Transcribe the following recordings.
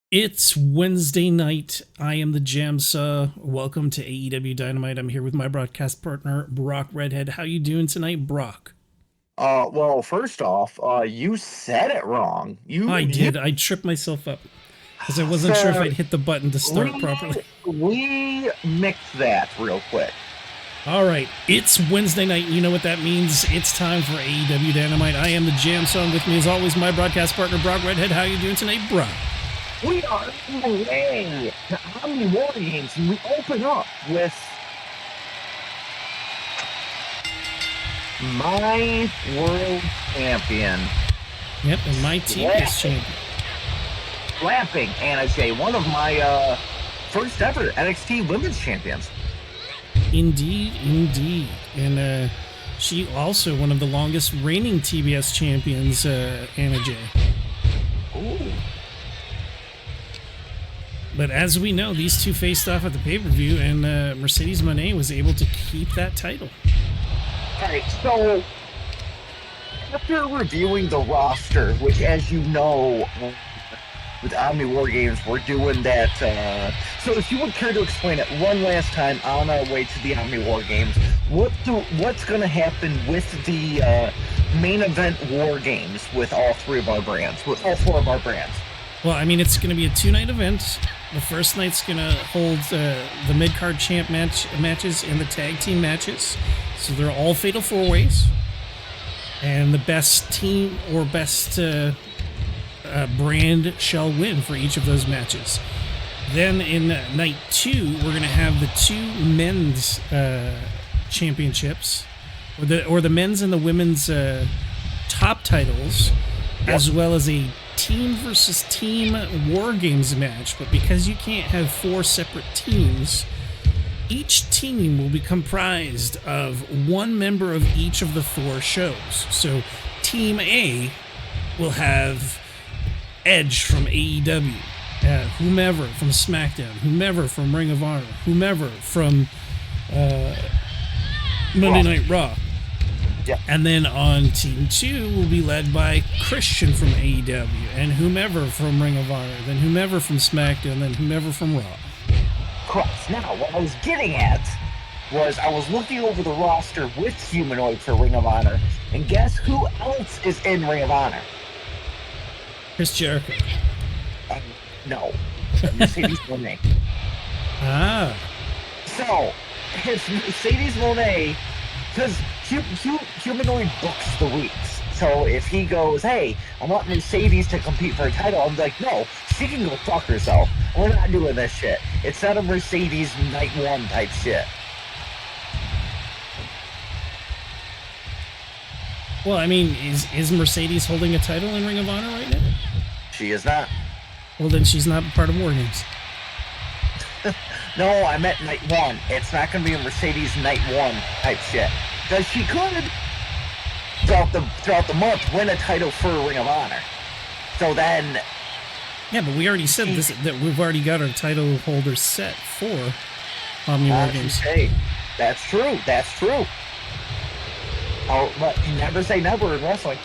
It's Wednesday night. I am the JamSaw. Welcome to AEW Dynamite. I'm here with my broadcast partner, Brock Redhead. How you doing tonight, Brock? Well, first off, you said it wrong. I You did. I tripped myself up because I wasn't sure if sir, I'd hit the button to start properly. we mixed that real quick. All right, it's Wednesday night. You know what that means. It's time for AEW Dynamite. I am the JamSaw. And with me, as always, my broadcast partner, Brock Redhead. How you doing tonight, Brock? We are on the way to Omni War Games, and we open up with my world champion. Yep, and my team is champion. Slapping Anna Jay, one of my first ever NXT Women's Champions. Indeed, indeed. And she also one of the longest reigning TBS champions, Anna Jay. Ooh. But as we know, these two faced off at the pay-per-view, and Mercedes Mone was able to keep that title. All right, so after reviewing the roster, which, as you know, with Omni War Games, we're doing that. So if you would care to explain it one last time on our way to the Omni War Games, what's going to happen with the main event War Games with all three of our brands, with all four of our brands? Well, I mean, it's going to be a two-night event. The first night's going to hold the mid-card champ matches and the tag team matches. So they're all fatal four-ways. And the best team or best brand shall win for each of those matches. Then in night two, we're going to have the two men's championships, or the men's and the women's top titles, as well as a team versus team War Games match. But because you can't have four separate teams, each team will be comprised of one member of each of the four shows. So Team A will have Edge from AEW, whomever from SmackDown, whomever from Ring of Honor, whomever from Monday Night Raw. Yeah. And then on Team 2 will be led by Christian from AEW, and whomever from Ring of Honor, then whomever from SmackDown, then whomever from Raw. Correct. Now, what I was getting at was I was looking over the roster with Humanoid for Ring of Honor, and guess who else is in Ring of Honor? Chris Jericho. No. Mercedes Moné. Ah. So, if Mercedes Moné, because Humanoid books the weeks. So if he goes, hey, I want Mercedes to compete for a title, I'm like, no, she can go fuck herself. We're not doing this shit. It's not a Mercedes night one type shit. Well, I mean, is Mercedes holding a title in Ring of Honor right now? She is not. Well, then she's not part of War Games. No, I meant night one. It's not going to be a Mercedes night one type shit. Because she could, throughout the month, win a title for Ring of Honor. So then... Yeah, but we already said this, that we've already got our title holder set for Omni War Games. Okay, that's true. That's true. Oh, but you never say never in wrestling.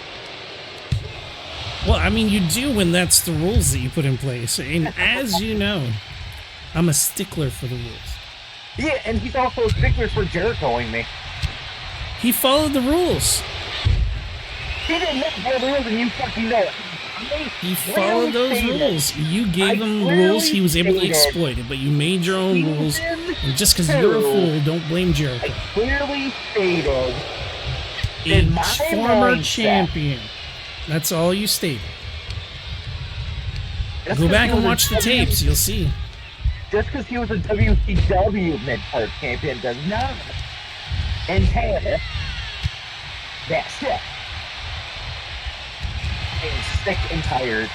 Well, I mean, you do when that's the rules that you put in place. And as you know, I'm a stickler for the rules. Yeah, and he's also a stickler for Jerichoing me. He followed the rules. He didn't know the rules, and you fucking know it. He followed those rules. You gave him rules he was able to exploit it, but you made your own rules. And just because you're a fool, don't blame Jericho. I clearly stated a former champion. That's all you stated. Go back and watch the tapes. You'll see. Just because he was a WCW mid-card champion does not entail that shit. I am sick and tired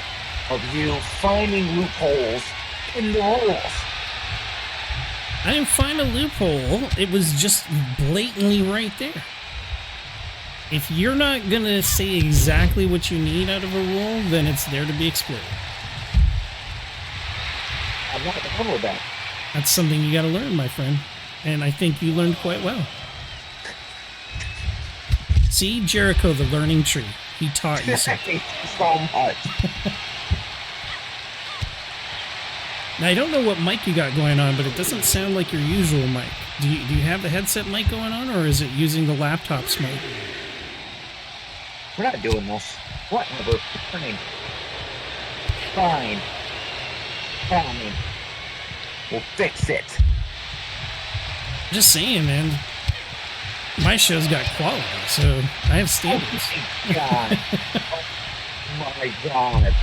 of you finding loopholes in the rules. I didn't find a loophole. It was just blatantly right there. If you're not going to say exactly what you need out of a rule, then it's there to be exploited. I'm not down with that. That's something you got to learn, my friend. And I think you learned quite well. See, Jericho, the learning tree. He taught you something. so much. Now, I don't know what mic you got going on, but it doesn't sound like your usual mic. Do you have the headset mic going on, or is it using the laptop's mic? We're not doing this. Whatever. Fine. Fine. Fine. We'll fix it. Just saying, man. My show's got quality, so I have standards. Oh my god. Oh my god.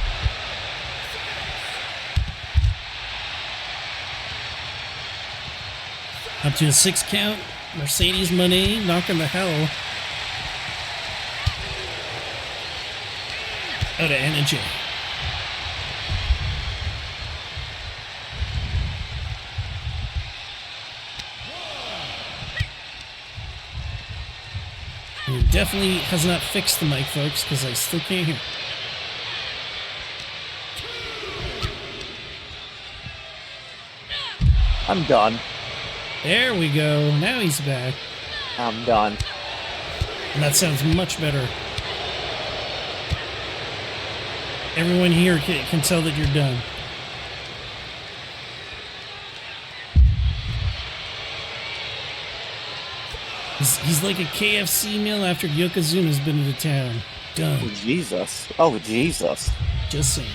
Up to a 6 count. Mercedes Mone knocking the hell out of energy. It definitely has not fixed the mic, folks, because I still can't hear. I'm done. There we go. Now he's back. I'm done. And that sounds much better. Everyone here can tell that you're done. He's like a KFC meal after Yokozuna's been into town. Done. Oh, Jesus. Oh, Jesus. Just saying.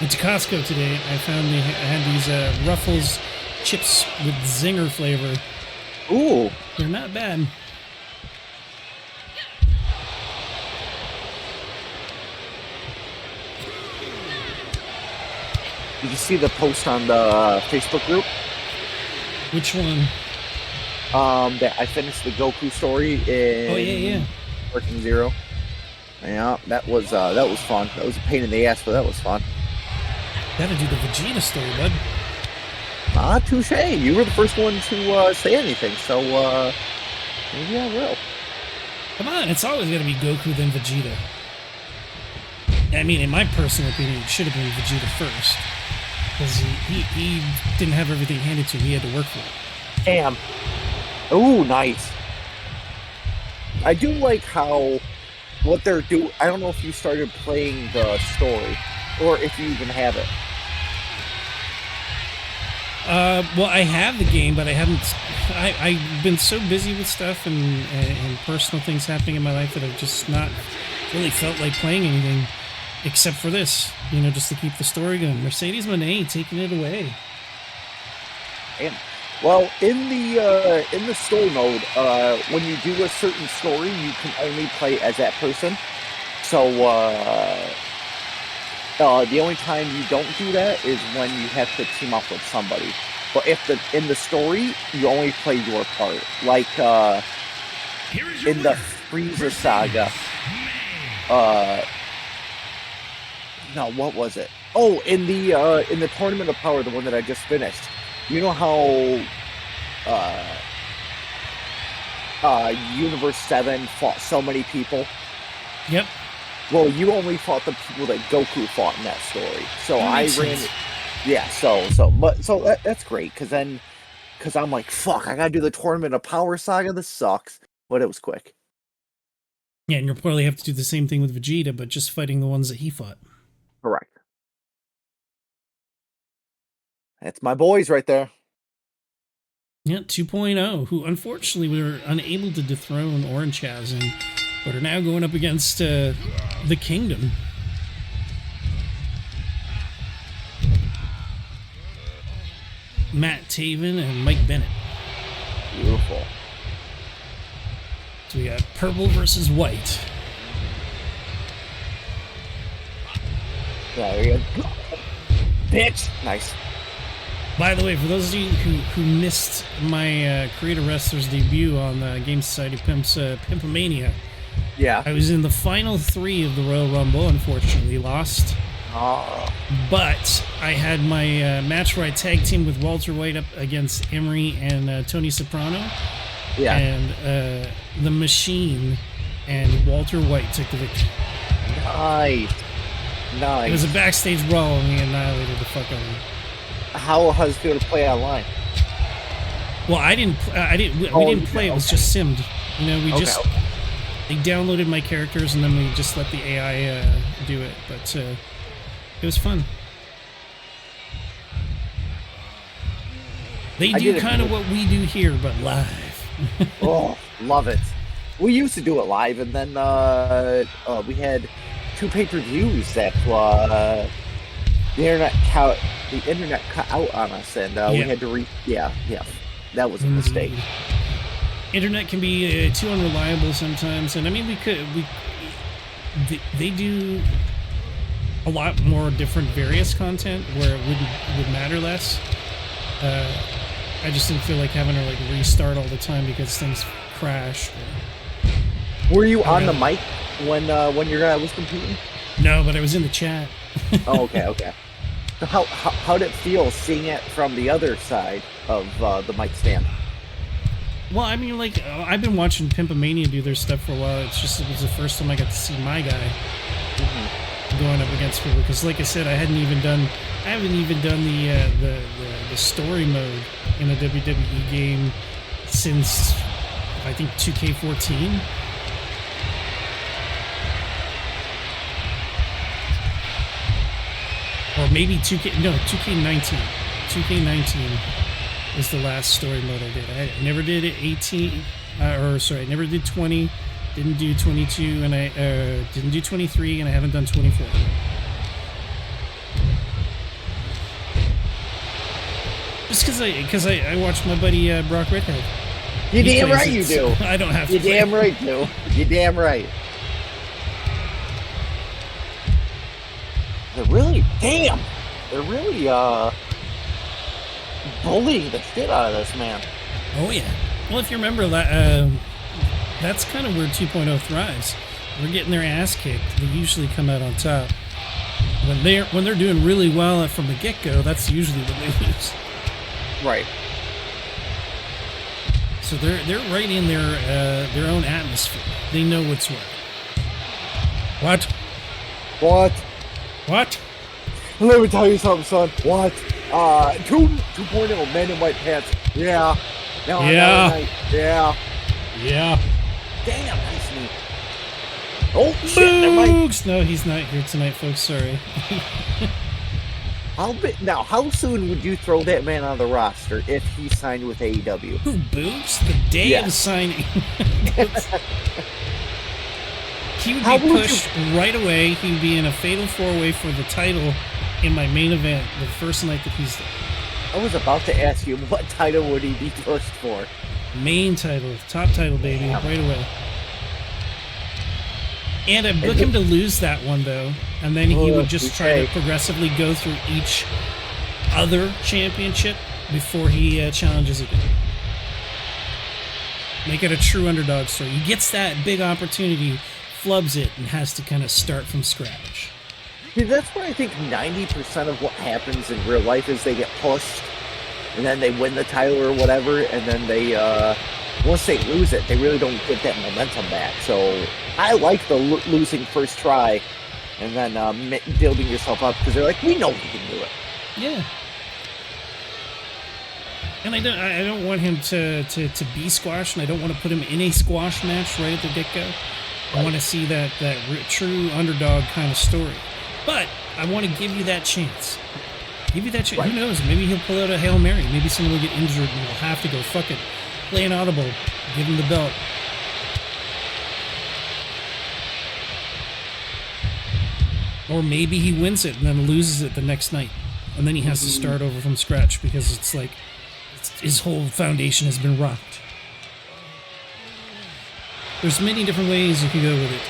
Went to Costco today. I found I had these Ruffles chips with zinger flavor. Ooh. They're not bad. Did you see the post on the Facebook group? Which one? That I finished the Goku story in yeah. Working Zero. Yeah, that was fun. That was a pain in the ass, but that was fun. Gotta do the Vegeta story, bud. Ah, touche. You were the first one to say anything, so maybe I will. Come on, it's always gotta be Goku then Vegeta. I mean, in my personal opinion, it should have been Vegeta first. Because he didn't have everything handed to him, he had to work for it. Damn. Ooh, nice. I do like how what they're doing. I don't know if you started playing the story or if you even have it. Well, I have the game, but I haven't. I've been so busy with stuff and personal things happening in my life that I've just not really felt like playing anything except for this. You know, just to keep the story going. Mercedes Mone taking it away. Damn. Well, in the story mode, when you do a certain story, you can only play as that person. So the only time you don't do that is when you have to team up with somebody. But in the story, you only play your part. Like in the Frieza saga. No, what was it? Oh, in the Tournament of Power, the one that I just finished. You know how Universe 7 fought so many people? Yep. Well, you only fought the people that Goku fought in that story. So I ran... Yeah, so that's great, because I'm like, fuck, I gotta do the Tournament of Power saga, this sucks. But it was quick. Yeah, and you'll probably have to do the same thing with Vegeta, but just fighting the ones that he fought. Correct. That's my boys right there. Yeah, 2.0, who unfortunately were unable to dethrone Orange Chasm, but are now going up against the Kingdom. Matt Taven and Mike Bennett. Beautiful. So we got purple versus white. There you go. Bitch! Nice. By the way, for those of you who missed my Creator Wrestler's debut on Game Society Pimp's Pimpomania, yeah, I was in the final 3 of the Royal Rumble, unfortunately lost. Oh. But I had my match where I tag teamed with Walter White up against Emery and Tony Soprano. Yeah. And the Machine and Walter White took the victory. Nice. Nice. It was a backstage brawl and we annihilated the fuck out of him. How does it feel to play online? Well, we didn't play. It was just simmed. You know, they downloaded my characters and then we just let the AI do it. But it was fun. They do kind of what we do here, but live. Oh, love it. We used to do it live, and then we had 2 pay-per-views that the internet cut out on us, and we had to that was a mistake. Internet can be too unreliable sometimes, and I mean they do a lot more different various content where it would matter less. I just didn't feel like having to like restart all the time because things crashed. Were you on the mic when your guy was competing? No, but I was in the chat. Oh, okay. So how did it feel seeing it from the other side of the mic stand? Well, I mean, like I've been watching Pimpomania do their stuff for a while. It was the first time I got to see my guy going up against people because, like I said, I haven't even done the story mode in a WWE game since I think 2K14. Or maybe 2K19. 2K19 is the last story mode I did. I never did 18, I never did 20, didn't do 22, and I didn't do 23, and I haven't done 24. Just because I watched my buddy Brock Redhead. You damn right you do. I don't have to. You damn right you. You damn right. They're really bullying the shit out of this man. Oh yeah. Well, if you remember that, that's kind of where 2.0 thrives. They're getting their ass kicked. They usually come out on top. When they're doing really well from the get-go, that's usually when they lose. Right. So they're right in their own atmosphere. They know what's what. What? Let me tell you something, son. What? 2.0 men in white pants. Yeah. No, yeah. Yeah. Damn, that's neat. Oh, shit, never mind. No, he's not here tonight, folks. Sorry. How soon would you throw that man on the roster if he signed with AEW? Who, Boogs? The day of signing. He would be pushed right away. He would be in a fatal 4-way for the title in my main event the first night that he's there. I was about to ask you, what title would he be pushed for? Main title. Top title, baby. Right away. And I'd book him to lose that one, though. And then he would just try to progressively go through each other championship before he challenges again. Make it a true underdog story. He gets that big opportunity, flubs it, and has to kind of start from scratch. See, that's where I think 90% of what happens in real life is they get pushed, and then they win the title or whatever, and then they, once they lose it, they really don't get that momentum back. So I like the losing first try, and then building yourself up, because they're like, we know we can do it. Yeah. And I don't want him to be squashed, and I don't want to put him in a squash match right at the get-go. I want to see that true underdog kind of story. But I want to give you that chance. Give you that chance. Right. Who knows? Maybe he'll pull out a Hail Mary. Maybe someone will get injured and we'll have to go, fuck it. Play an audible. Give him the belt. Or maybe he wins it and then loses it the next night. And then he has to start over from scratch because it's like his whole foundation has been rocked. There's many different ways you can go with it.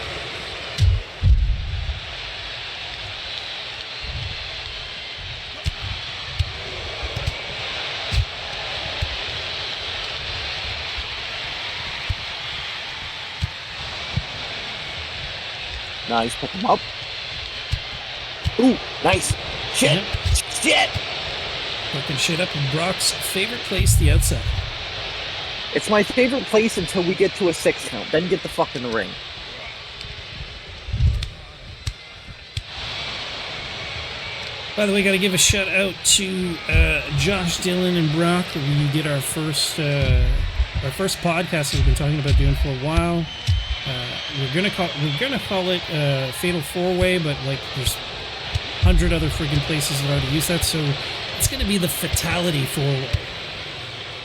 Nice, pick him up. Ooh, nice. Shit. Yep. Shit. Fucking shit up in Brock's favorite place, the outside. It's my favorite place until we get to a 6 count. Then get the fuck in the ring. By the way, got to give a shout out to Josh, Dylan, and Brock. We did our first podcast we've been talking about doing for a while. We're gonna call it Fatal 4-Way, but like there's 100 other freaking places that already use that, so it's gonna be the Fatality 4-Way.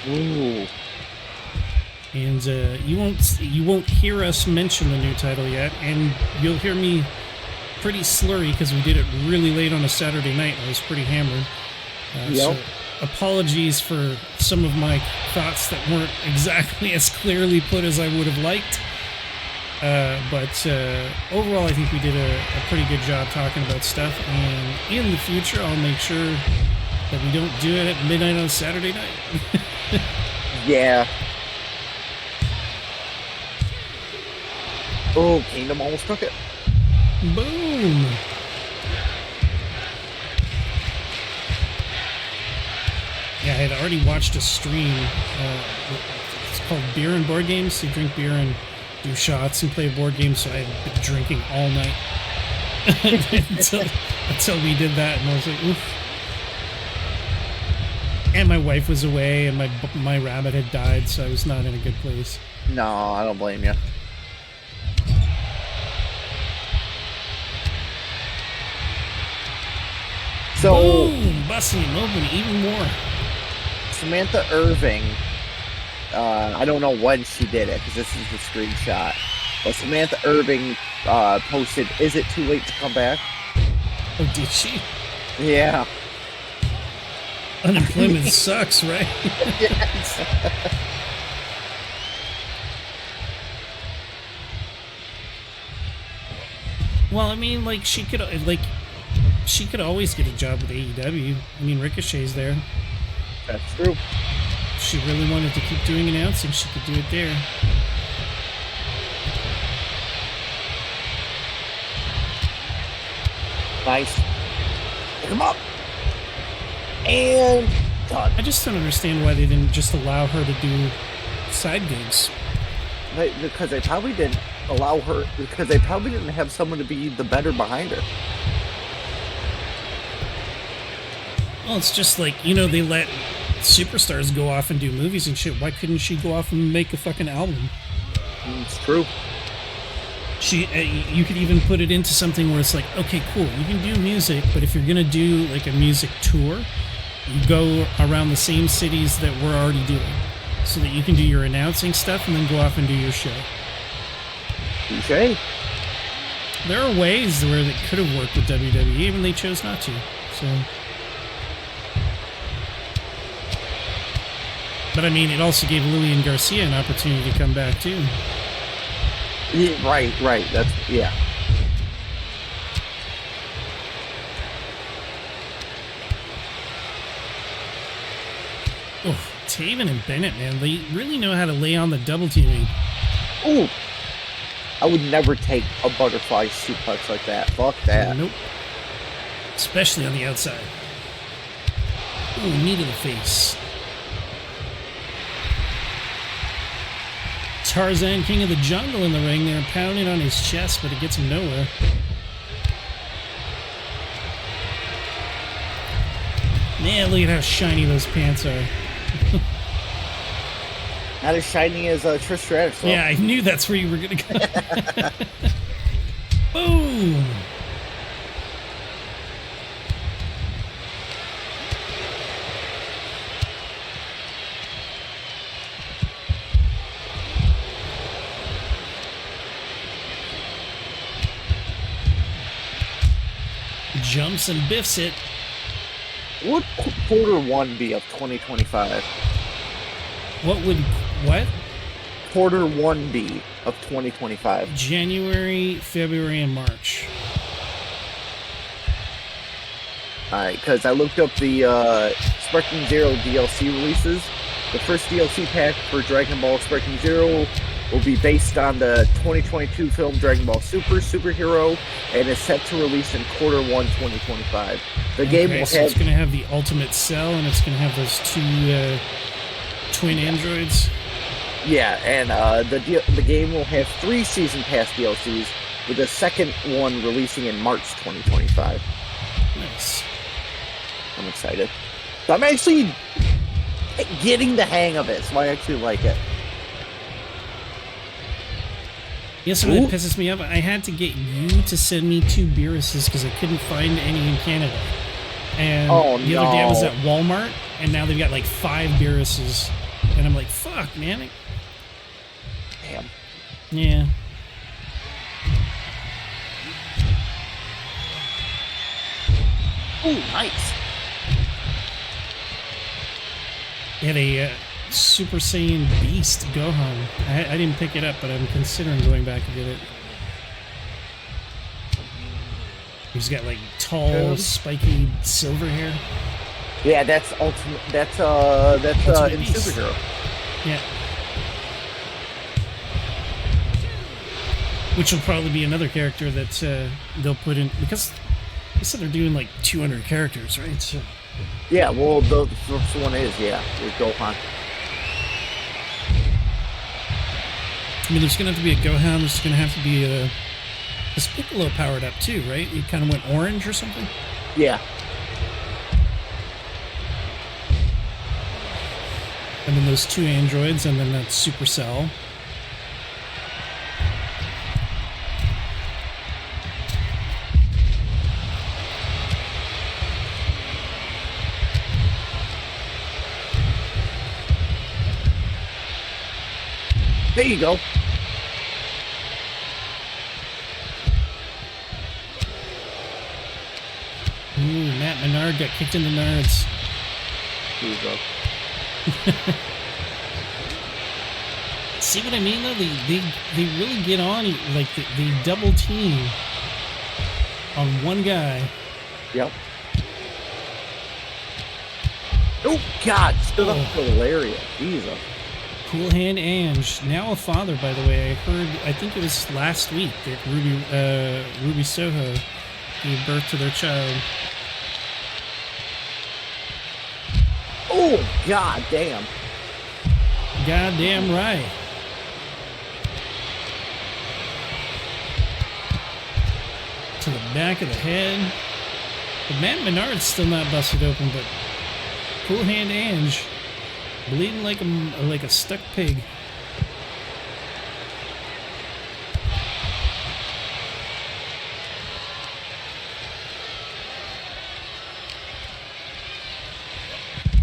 Ooh. And you won't hear us mention the new title yet, and you'll hear me pretty slurry because we did it really late on a Saturday night. I was pretty hammered. So apologies for some of my thoughts that weren't exactly as clearly put as I would have liked. But overall, I think we did a pretty good job talking about stuff. And in the future, I'll make sure that we don't do it at midnight on a Saturday night. Yeah. Oh, Kingdom almost took it. Boom! Yeah, I had already watched a stream. It's called Beer and Board Games. They drink beer and do shots and play board games, so I had been drinking all night until we did that, and I was like, oof. And my wife was away, and my rabbit had died, so I was not in a good place. No, I don't blame you. So, boom! Busting him open even more. Samantha Irving, I don't know when she did it, because this is the screenshot, but Samantha Irving posted, "Is it too late to come back?" Oh, did she? Yeah. Unemployment sucks, right? Yes. Well, I mean, like, she could always get a job with AEW. I mean, Ricochet's there. That's true. If she really wanted to keep doing announcing, she could do it there. Nice. Pick him up. And done. I just don't understand why they didn't just allow her to do side gigs. Because they probably didn't allow her, because they probably didn't have someone to be the better behind her. Well, it's just like, they let superstars go off and do movies and shit. Why couldn't she go off and make a fucking album? It's true. You could even put it into something where it's like, okay, cool, you can do music, but if you're gonna do like a music tour, you go around the same cities that we're already doing, so that you can do your announcing stuff and then go off and do your show. Touché. There are ways where they could have worked with WWE, and they chose not to. So, but I mean, it also gave Lillian Garcia an opportunity to come back too. Yeah, right. That's, yeah. Oh, Taven and Bennett, man, they really know how to lay on the double teaming. Ooh. I would never take a butterfly suplex like that. Fuck that. Nope. Especially on the outside. Ooh, knee to the face. Tarzan, King of the Jungle in the ring there, pounding on his chest, but it gets him nowhere. Man, look at how shiny those pants are. Not as shiny as Trish Stratus. Though. Yeah, I knew that's where you were going to go. Boom! Jumps and biffs it. What would quarter one be of 2025? What? Quarter one be of 2025? January, February, and March. Alright, because I looked up the Spectrum Zero DLC releases. The first DLC pack for Dragon Ball Spectrum Zero will be based on the 2022 film Dragon Ball Superhero, and is set to release in quarter one 2025. The game will so have... it's going to have the Ultimate Cell, and it's going to have those two twin androids. Yeah, and the game will have 3 Season Pass DLCs, with the second one releasing in March 2025. Nice. I'm excited. So I'm actually getting the hang of it, so I actually like it. Yes, so that pisses me off. I had to get you to send me 2 Beeruses because I couldn't find any in Canada. And the other day I was at Walmart, and now they've got like 5 Beeruses and I'm like, fuck, man. Damn. Yeah. Oh, nice. They had a Super Saiyan Beast Gohan. I didn't pick it up, but I'm considering going back and get it. He's got like tall, spiky silver hair. Yeah, that's ultimate. That's Ultimate in Beast. Superhero. Yeah. Which will probably be another character that they'll put in, because they said they're doing like 200 characters, right? So. Yeah, well, the first one is Gohan. I mean, there's gonna have to be a Gohan. There's gonna have to be a. Is Piccolo powered up too, right? He kind of went orange or something. Yeah. And then those 2 androids, and then that Supercell. There you go. Ooh, Matt Menard got kicked in the nards. There you go. See what I mean, though? They really get on, like, they double team on one guy. Yep. Oh, God. Stood up for Lariat. Jesus. Cool Hand Ange, now a father, by the way. I think it was last week that Ruby Soho gave birth to their child. Oh, God damn. Goddamn right. To the back of the head. But Matt Menard's still not busted open, but Cool Hand Ange bleeding like a stuck pig.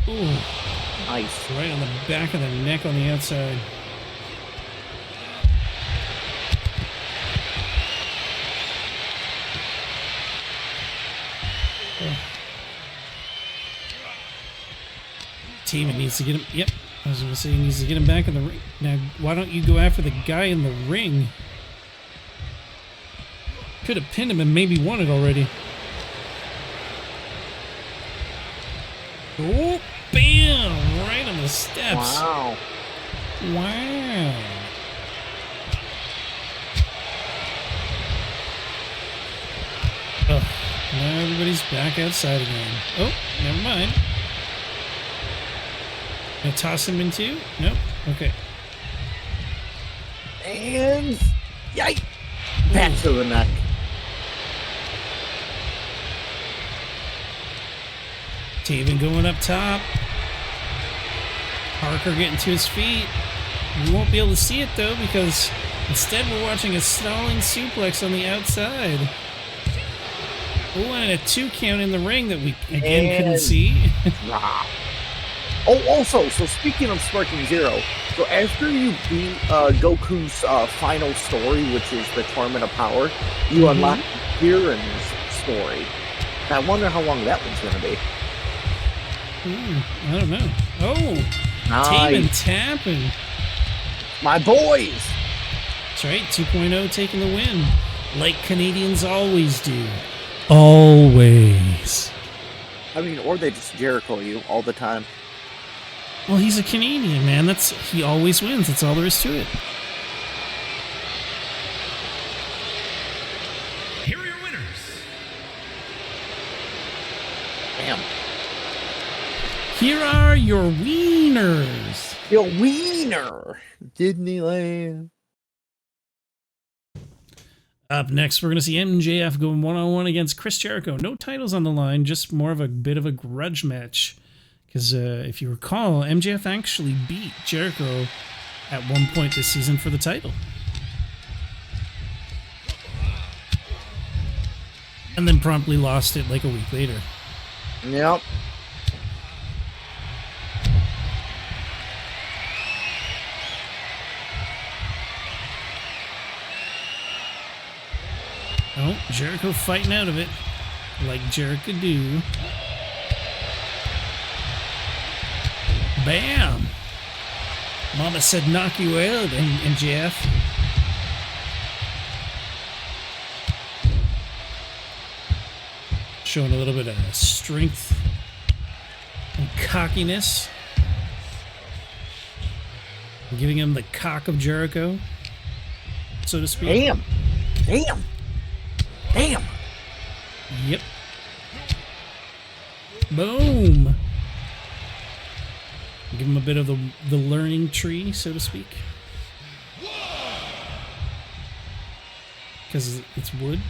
Ooh. Nice. Right on the back of the neck on the outside. Oh. Team needs to get him. Yep. I was going to say he needs to get him back in the ring. Now, why don't you go after the guy in the ring? Could have pinned him and maybe won it already. Oh, bam! Right on the steps. Wow. Wow. Oh, now everybody's back outside again. Oh, never mind. Gonna toss him in too? Nope. Okay. And yike! Back to the neck. Taven going up top. Parker getting to his feet. We won't be able to see it though because instead we're watching a stalling suplex on the outside. Oh, and a 2 count in the ring that we again couldn't see. Oh, also, so speaking of Sparking Zero, so after you beat Goku's final story, which is the Tournament of Power, you unlock Jiren's story. I wonder how long that one's going to be. I don't know. Oh, Taven tapping. My boys! That's right, 2.0 taking the win. Like Canadians always do. Always. I mean, or they just Jericho you all the time. Well, he's a Canadian, man. He always wins. That's all there is to it. Here are your winners. Damn. Here are your wieners. Your wiener! Disneyland. Up next, we're going to see MJF going one-on-one against Chris Jericho. No titles on the line, just more of a bit of a grudge match. Because if you recall, MJF actually beat Jericho at one point this season for the title. And then promptly lost it like a week later. Yep. Oh, Jericho fighting out of it, like Jericho do. Bam! Mama said knock you out, and Jeff. Showing a little bit of strength and cockiness. Giving him the cock of Jericho, so to speak. Damn. Damn. Damn. Yep. Boom. Give him a bit of the learning tree, so to speak. Because it's wood.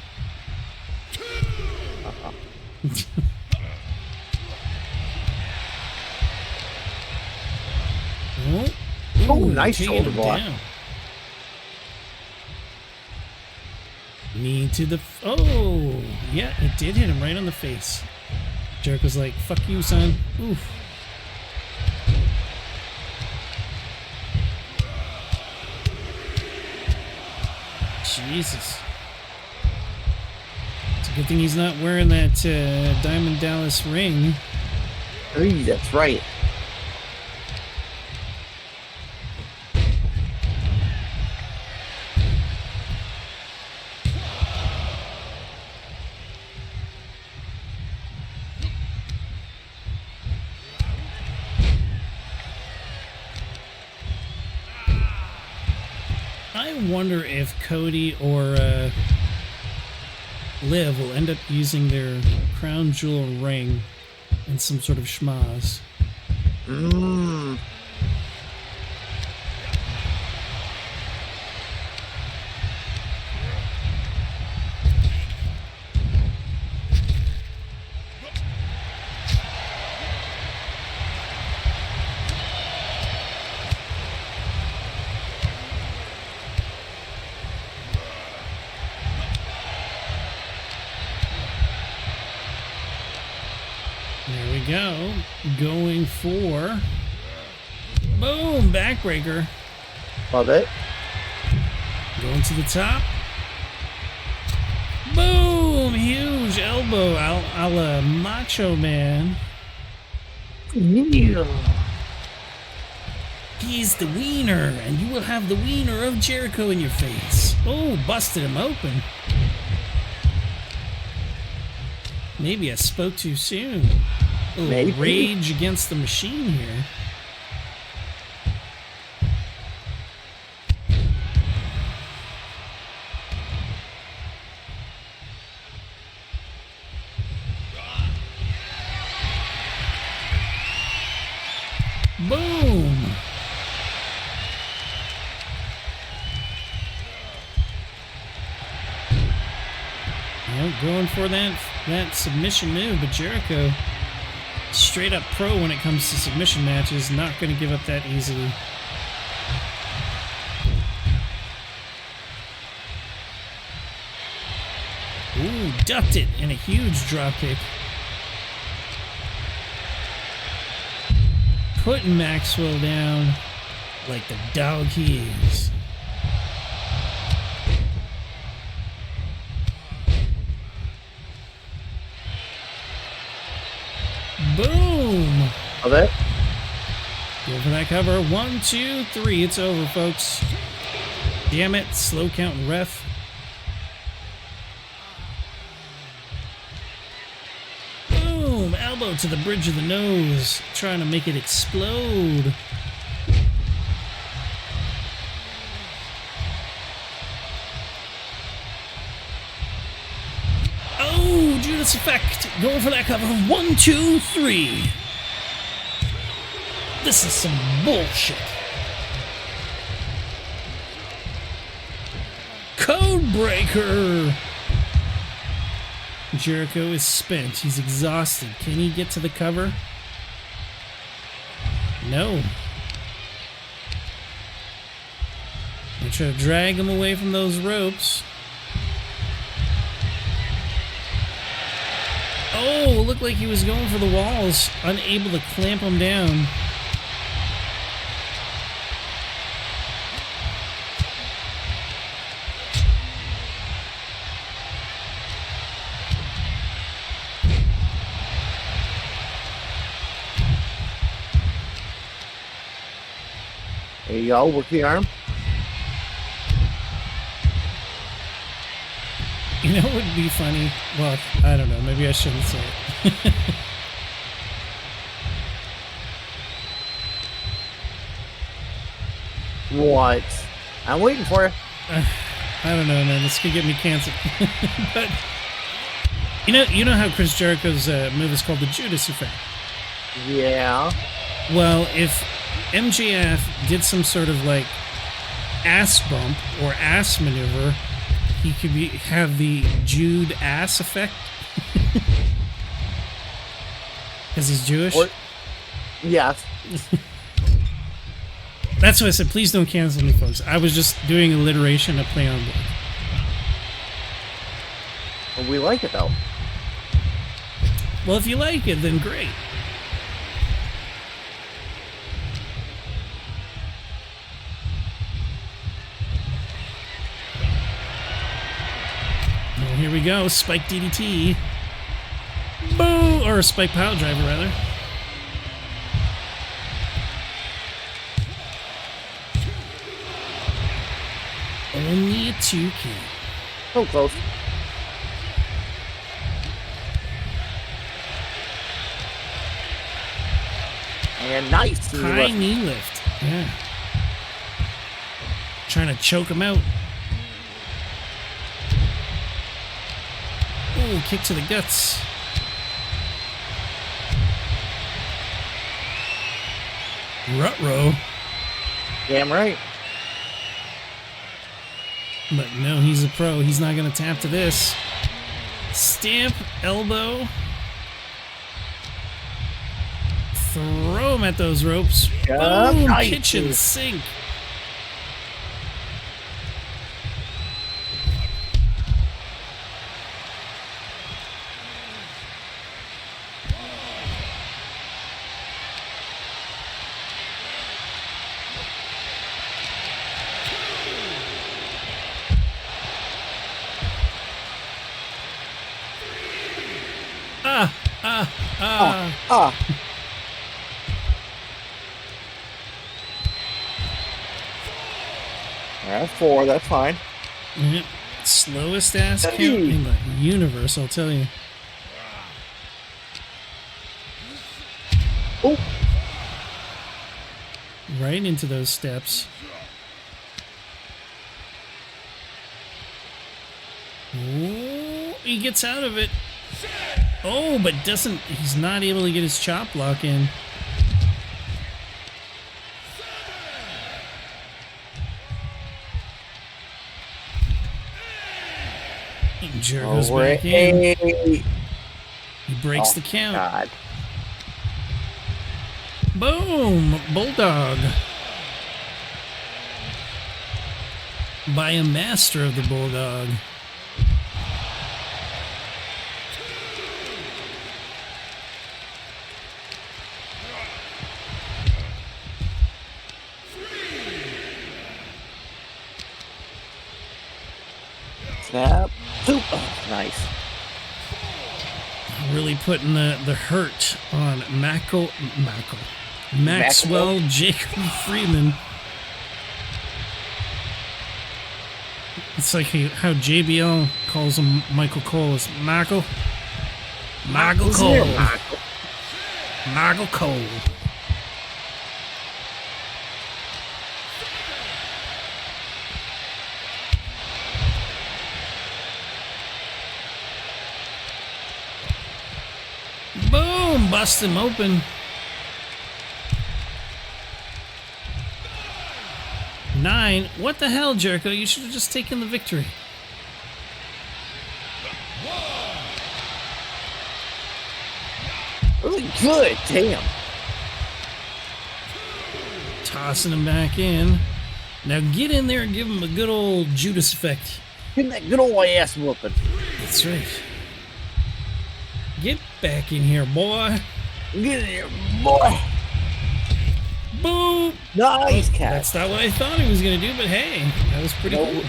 Oh, nice taking shoulder him block. down. Knee to the... Oh, yeah, it did hit him right on the face. Jericho's like, fuck you, son. Oof. Jesus. It's a good thing he's not wearing that Diamond Dallas ring. Hey, that's right. I wonder if Cody or Liv will end up using their crown jewel ring in some sort of schmaz. Mmm. There we go. Going for... Boom! Backbreaker. Love it. Going to the top. Boom! Huge elbow a la Macho Man. Yeah. He's the wiener, and you will have the wiener of Jericho in your face. Oh, busted him open. Maybe I spoke too soon. A little Maybe. rage against the machine here. Boom! Well, going for that submission move, but Jericho, straight up pro when it comes to submission matches, not going to give up that easily. Ooh, ducked it in a huge drop kick. Putting Maxwell down like the dog he is. Boom! Love it. Go for that cover. 1, 2, 3. It's over, folks. Damn it. Slow counting ref. Boom! Elbow to the bridge of the nose. Trying to make it explode. Oh, Judas Effect. Going for that cover. 1, 2, 3. This is some bullshit. Code Breaker. Jericho is spent. He's exhausted. Can he get to the cover? No. They try to drag him away from those ropes. Oh, looked like he was going for the walls, unable to clamp him down. There you go. Work the arm. You know what would be funny? Well, I don't know. Maybe I shouldn't say it. What? I'm waiting for you. I don't know, man. This could get me canceled. But you know how Chris Jericho's move is called the Judas Effect. Yeah. Well, if MJF did some sort of like ass bump or ass maneuver, he could have the Jude ass effect. Because he's Jewish. Yes. That's why I said, please don't cancel me, folks. I was just doing alliteration to play on board. Well, we like it though. Well, if you like it, then great. Well, here we go. Spike DDT. Boo! Or a spike pile driver, rather. Only a 2 key. So close. And nice. High knee lift. Yeah. Trying to choke him out. Ooh, kick to the guts. Ruh-roh. Damn right. But no, he's a pro. He's not going to tap to this. Stamp, elbow. Throw him at those ropes. Boom, nice. kitchen sink. That's 4, that's fine. Yep. Slowest ass count in the universe, I'll tell you. Oh. Right into those steps. Oh, he gets out of it. Oh, but he's not able to get his chop block in. Jericho's back in. He breaks the count. God. Boom! Bulldog. By a master of the Bulldog. Snap. Oh, nice. Really putting the hurt on Maxwell Jacob Freeman. It's like how JBL calls him Michael Cole. It's Michael Cole. Michael Cole. Boom! Bust him open. 9. What the hell, Jericho? You should have just taken the victory. Really good. Damn. Tossing him back in. Now get in there and give him a good old Judas effect. Give him that good old ass whooping. That's right. Get back in here, boy. Get in here, boy. Boom. Nice catch. That's not what I thought he was going to do, but hey, that was pretty cool.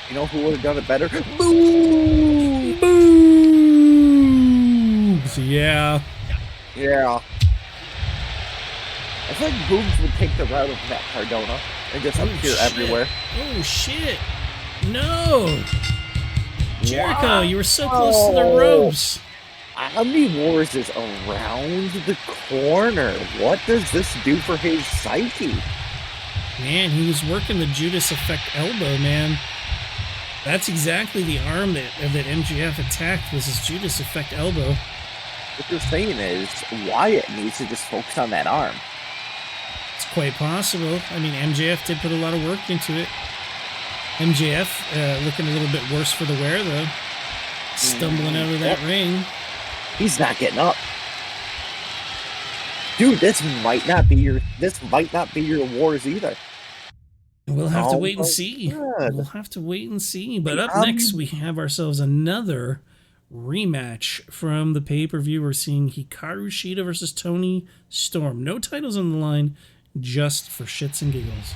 You know who would have done it better? Boom. Boom. So, yeah. Yeah. I feel like Boogs would take the route of Matt Cardona and just Oh, appear shit. everywhere. Oh, shit. No. Jericho, Wow. you were so close to the ropes. Omni Wars is around the corner. What does this do for his psyche? Man, he was working the Judas Effect elbow, man. That's exactly the arm that MJF attacked, was his Judas Effect elbow. What you're saying is Wyatt needs to just focus on that arm. It's quite possible. I mean, MJF did put a lot of work into it. MJF looking a little bit worse for the wear, though. Stumbling out of that ring. He's not getting up. Dude, this might not be your wars either. We'll have to Oh wait and my see. God. We'll have to wait and see. But up Um, next, we have ourselves another rematch from the pay-per-view. We're seeing Hikaru Shida versus Toni Storm. No titles on the line, just for shits and giggles.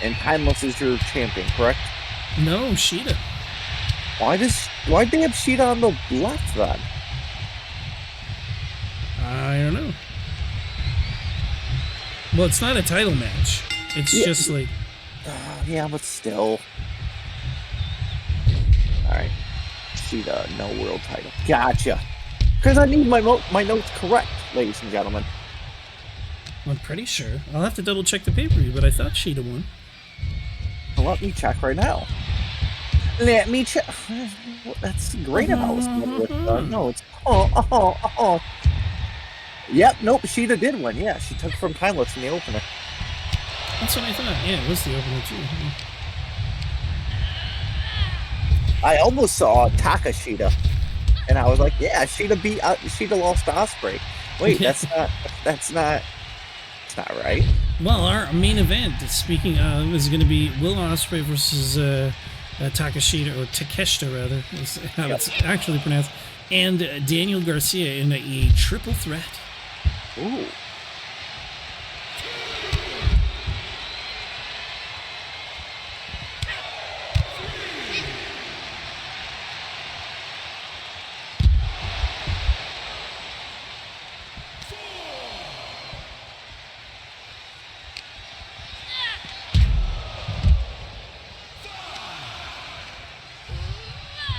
And Timeless is your champion, correct? No, Shida. Why'd they have Shida on the left then? I don't know. Well, it's not a title match. It's Yeah. just like... Yeah, but still. Alright. Shida, no world title. Gotcha. Because I need my notes correct, ladies and gentlemen. I'm pretty sure. I'll have to double check the pay-per-view, but I thought Shida won. Well, let me check right now. Let me check. That's great about this one with, no, it's... Oh. Yep, nope, Shida did win. Yeah, she took from Timeless in the opener. That's what I thought. Yeah, it was the opener, too. I almost saw Takeshita, and I was like, yeah, Shida lost to Osprey. Wait, that's not right. Well, our main event, speaking of, is going to be Will Osprey versus Takeshita, or Takeshita, rather, is how it's actually pronounced, and Daniel Garcia in a triple threat. Ooh.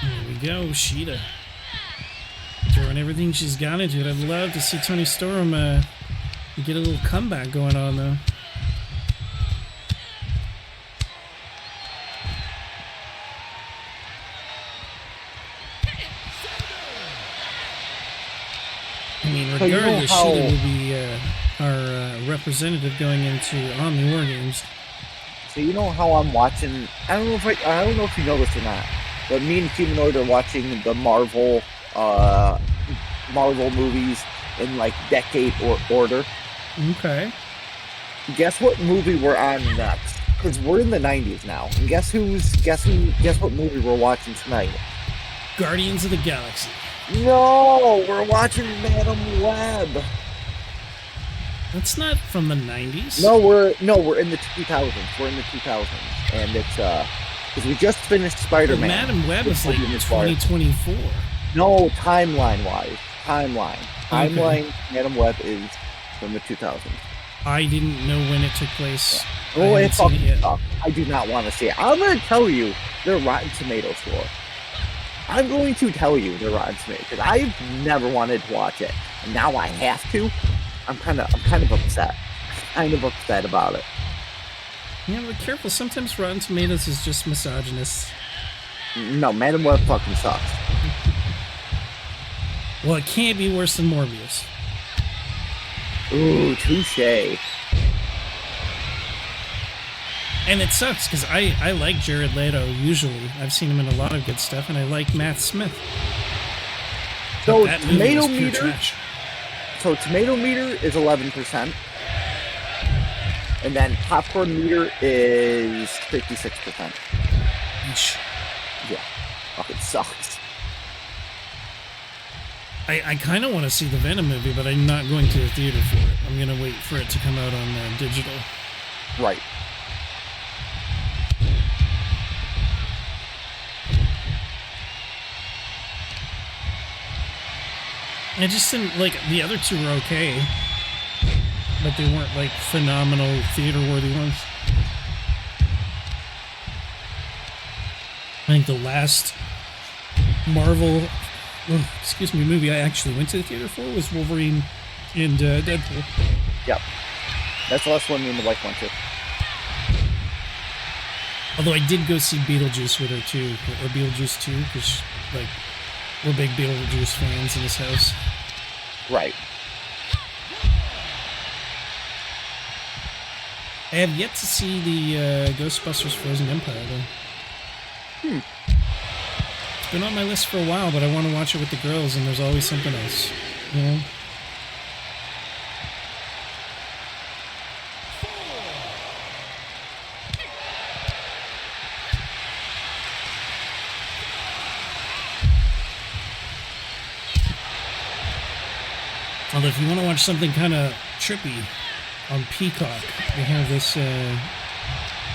There we go, Shida. Throwing everything she's got into it. I'd love to see Toni Storm get a little comeback going on, though. I mean, So you know regardless, how- Shida will be our representative going into Omni War Games. So you know how I'm watching? I don't know if you know this or not, but me and Humanoid are watching the Marvel movies in like decade or order. Okay. Guess what movie we're on next? Because we're in the 90s now. And guess what movie we're watching tonight? Guardians of the Galaxy. No, we're watching Madam Web. That's not from the 90s. No, we're in the 2000s. We're in the 2000s, and it's because we just finished Well, Spider-Man. Madam Web is like Tobey Maguire. 2024. No, timeline-wise. Timeline. Madam Web is from the 2000s. I didn't know when it took place. Oh, I haven't it's seen it fucking yet. sucks. I do not want to see it. I'm going to tell you their Rotten Tomatoes score. I'm going to tell you their Rotten Tomatoes because I've never wanted to watch it, and now I have to. I'm kind of upset. Kind of upset about it. Yeah, but careful. Sometimes Rotten Tomatoes is just misogynist. No, Madam Web fucking sucks. Well, it can't be worse than Morbius. Ooh, touche. And it sucks because I like Jared Leto usually. I've seen him in a lot of good stuff, and I like Matt Smith. So That movie tomato was pure meter. trash. So tomato meter is 11%, and then popcorn meter is 56%. Yeesh. Yeah, fucking sucks. I kind of want to see the Venom movie, but I'm not going to the theater for it. I'm going to wait for it to come out on digital. Right. I just didn't like the other two were okay. but they weren't like phenomenal theater-worthy ones. I think the last Marvel, movie I actually went to the theater for was Wolverine and Deadpool. Yep. That's the last one me and the wife went to. Although I did go see Beetlejuice with her too, or Beetlejuice 2, because like we're big Beetlejuice fans in this house. Right. I have yet to see the Ghostbusters Frozen Empire though. It's been on my list for a while, but I want to watch it with the girls, and there's always something else, you know? Although if you want to watch something kind of trippy on Peacock, they have this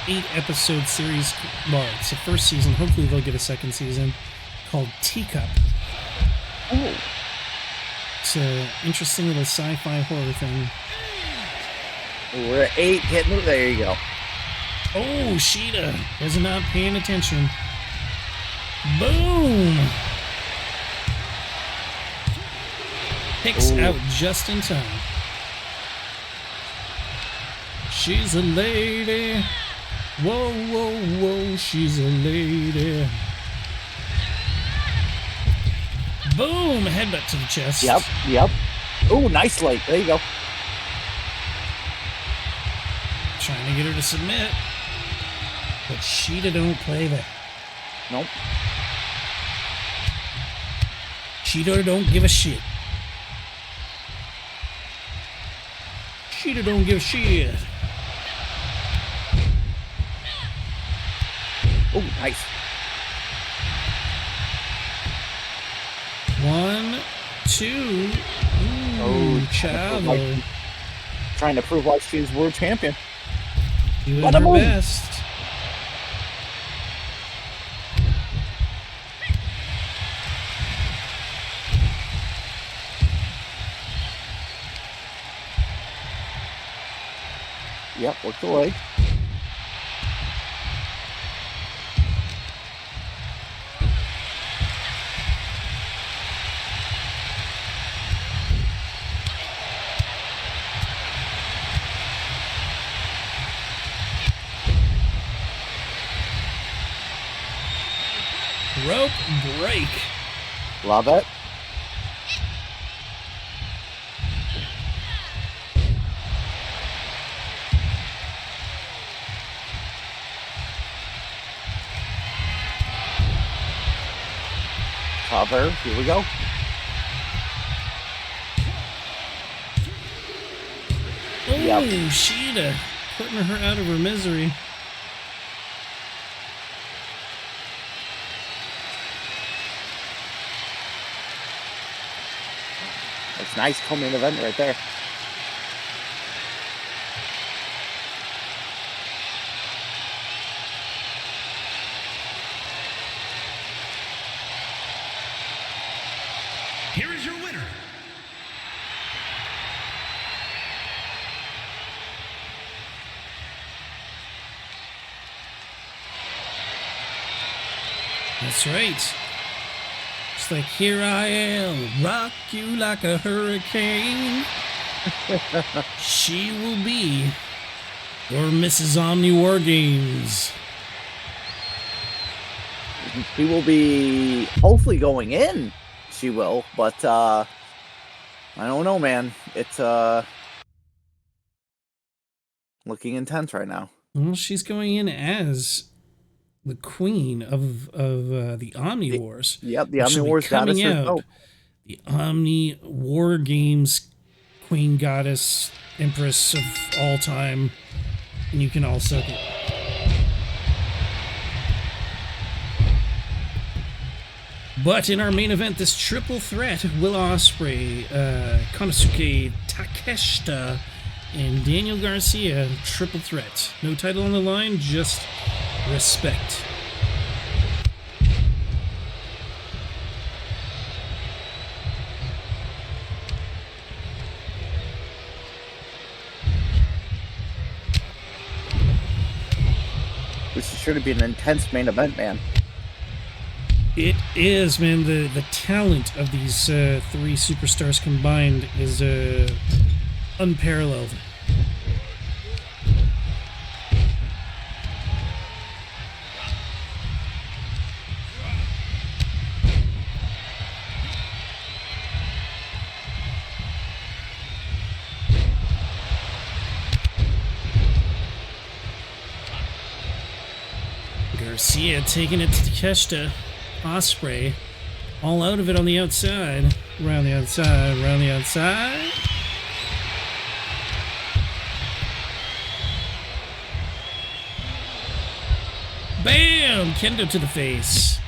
8-episode series. Well, it's the first season. Hopefully they'll get a second season called Teacup. Oh. It's an interesting little sci-fi horror thing. We're at 8. There you go. Oh, Shida was not paying attention. Boom! Picks out just in time. She's a lady. Whoa, whoa, whoa, she's a lady. Boom! Headbutt to the chest. Yep. Oh, nice leg. There you go. Trying to get her to submit. But Shida don't play that. Nope. Shida don't give a shit. Shida don't give a shit. Oh, nice. 1, 2. Oh, Chavo. Trying to prove why she's world champion. Doing What a her move. best. Yep, work the leg. Rope break. Love it. Cover. Here we go. Oh, Yep. Shida putting her out of her misery. It's nice co-main event right there. Here is your winner, That's right. It's like, here I am, rock you like a hurricane. She will be your Mrs. Omni War Games. She will be hopefully going in. She will, but I don't know, man. It's looking intense right now. Well, she's going in as the queen of the Omni Wars. Yep, the which Omni will be Wars goddess. coming out. Oh, The Omni War Games queen, goddess, empress of all time. And you can also... But in our main event, this triple threat, Will Osprey, Konosuke Takeshita, and Daniel Garcia, triple threat. No title on the line, just respect. This should be an intense main event, man. It is, man. The talent of these three superstars combined is unparalleled. Garcia taking it to Takeshita. Osprey, all out of it on the outside. Around the outside, around the outside. Bam! Kendo to the face.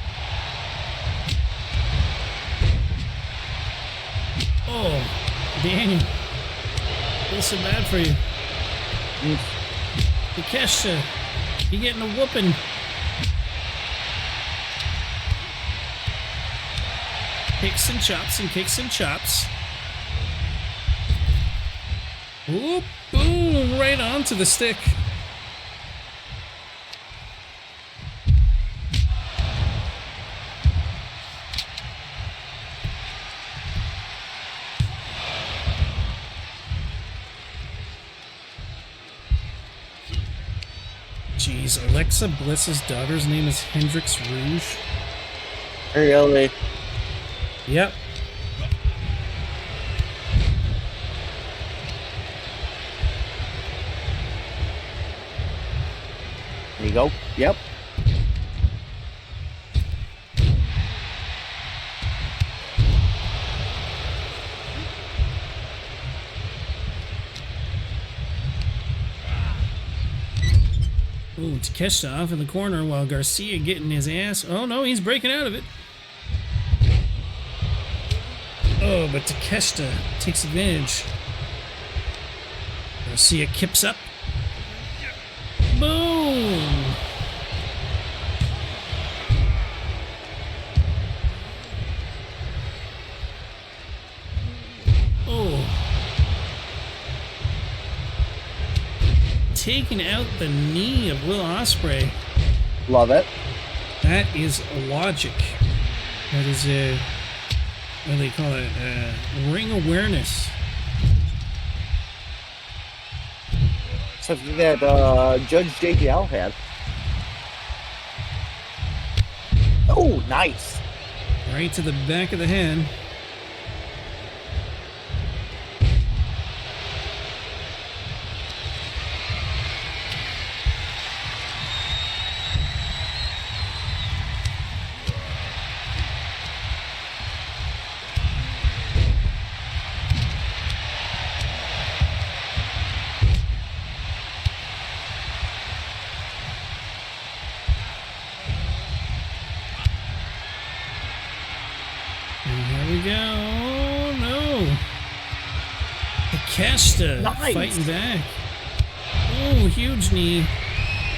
Oh, Daniel. Feels so bad for you. Takeshita, you getting a whooping. Kicks and chops and kicks and chops. Whoop, boom, right onto the stick. Jeez, Alexa Bliss's daughter's name is Hendrix Rouge. Really? Yep. There you go. Yep. Ooh, Takeshita off in the corner while Garcia getting his ass. Oh no, he's breaking out of it. Oh, but Takeshita takes advantage. Garcia kips up. Boom! Oh. Taking out the knee of Will Osprey. Love it. That is logic. That is a... what do they call it? Ring awareness. Something that Judge JBL had. Oh, nice. Right to the back of the head. Here we go. Oh, no. Takeshita Nice. fighting back. Oh, huge knee.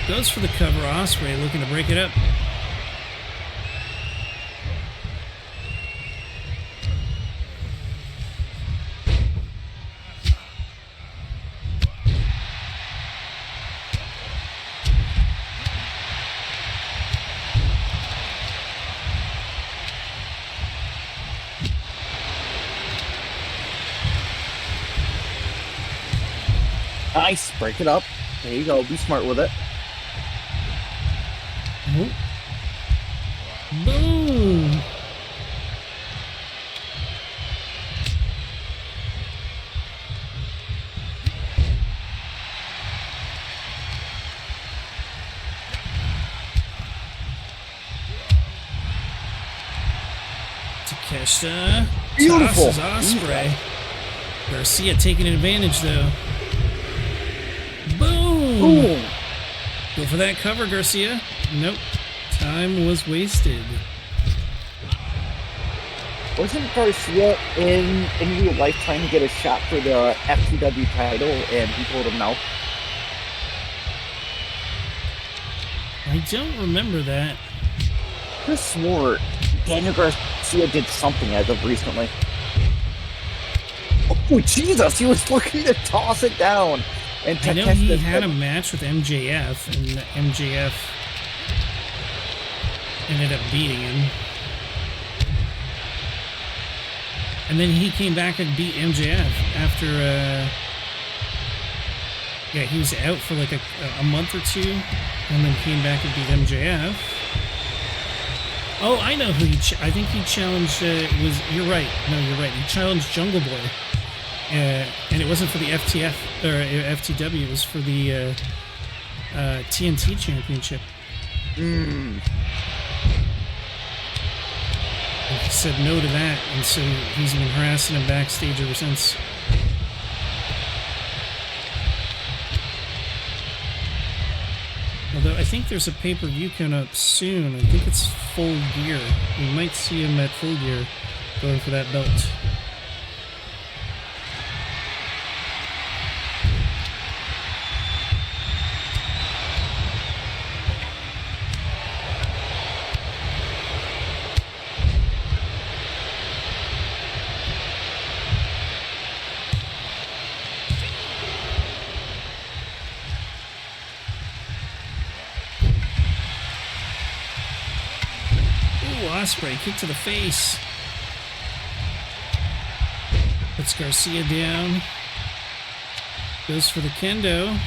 Goes for the cover. Osprey looking to break it up. Nice. Break it up. There you go. Be smart with it. Oh. Boom. Takeshita Beautiful. tosses Osprey. Garcia taking advantage though. Boom! Boom. Go for that cover, Garcia. Nope. Time was wasted. Wasn't Garcia in real life trying to get a shot for the FTW title and he told him no? I don't remember that. I could have swore Daniel Garcia did something as of recently. Oh, Jesus! He was looking to toss it down. And I know he Takeshita had a match with MJF, and MJF ended up beating him. And then he came back and beat MJF after, he was out for like a month or two, and then came back and beat MJF. Oh, I know who I think he challenged, you're right. No, you're right. He challenged Jungle Boy. And it wasn't for the FTF, or FTW, it was for the TNT Championship. And he said no to that, and so he's been harassing him backstage ever since. Although I think there's a pay-per-view coming up soon. I think it's Full Gear. We might see him at Full Gear going for that belt. Osprey, kick to the face. Puts Garcia down. Goes for the kendo.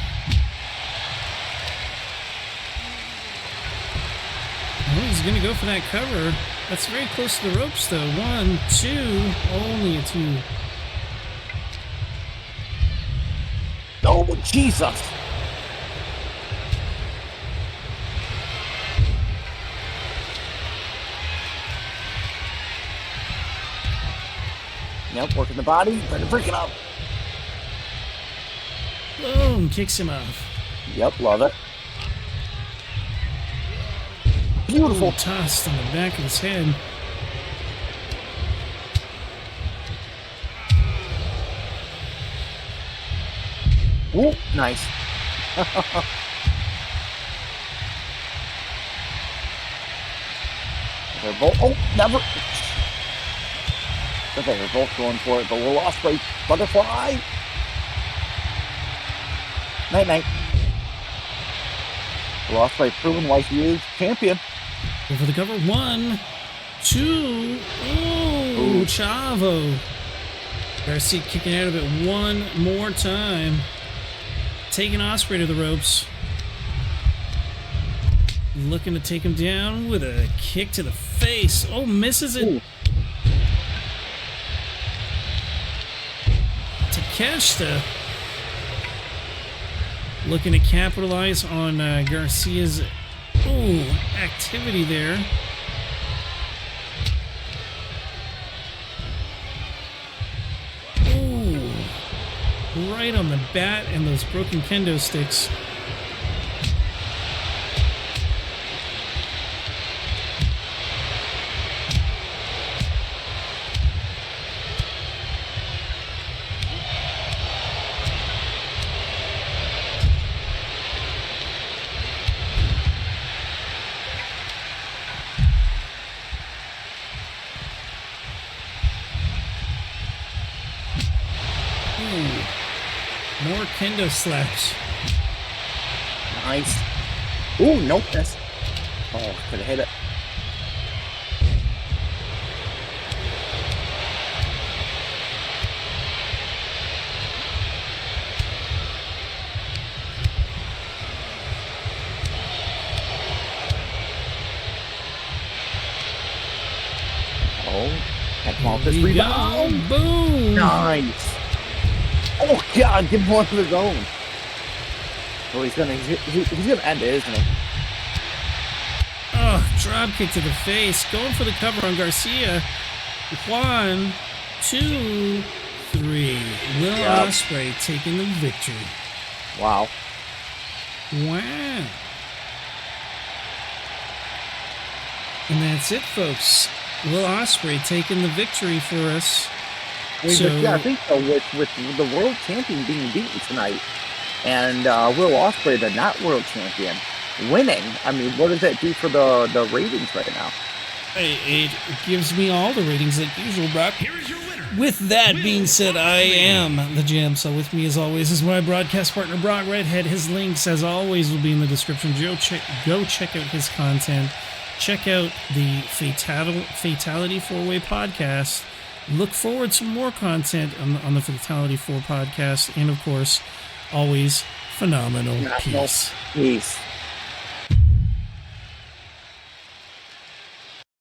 Oh, he's going to go for that cover. That's very close to the ropes, though. 1, 2. Only a 2. Oh, Jesus. Yep, working the body, trying to break it up. Boom, kicks him off. Yep, love it. Beautiful. Ooh, tossed on the back of his head. Ooh, nice. They're both, oh, never. Okay, they're both going for it, but Will Osprey, butterfly. Night, night. Will Osprey proven why he is champion. Go for the cover. 1, 2. Ooh, Chavo. Garcia kicking out of it one more time. Taking Osprey to the ropes. Looking to take him down with a kick to the face. Oh, misses it. Ooh. Takeshita looking to capitalize on Garcia's activity there. Ooh, right on the bat and those broken kendo sticks. More kendo slaps. Nice. Ooh, nope. That's. Oh, could have hit it. Oh, that come off this rebound. Boom. Nice. Oh God, give him one of his own. Oh, he's gonna end it, isn't he? Oh, drop kick to the face. Going for the cover on Garcia. 1, 2, 3. Will Osprey taking the victory. Wow. Wow. And that's it, folks. Will Osprey taking the victory for us. I think so. With the world champion being beaten tonight, and Will Osprey, the not world champion, winning. I mean, what does that do for the ratings right now? It gives me all the ratings like usual, Brock. Here is your winner. With that being said, I am the JamSaw. With me, as always, is my broadcast partner, Brock Redhead. His links, as always, will be in the description. Go check out his content. check out the Fatality 4-Way podcast. Look forward to more content on the Fatality 4 podcast. And, of course, always phenomenal peace. Peace.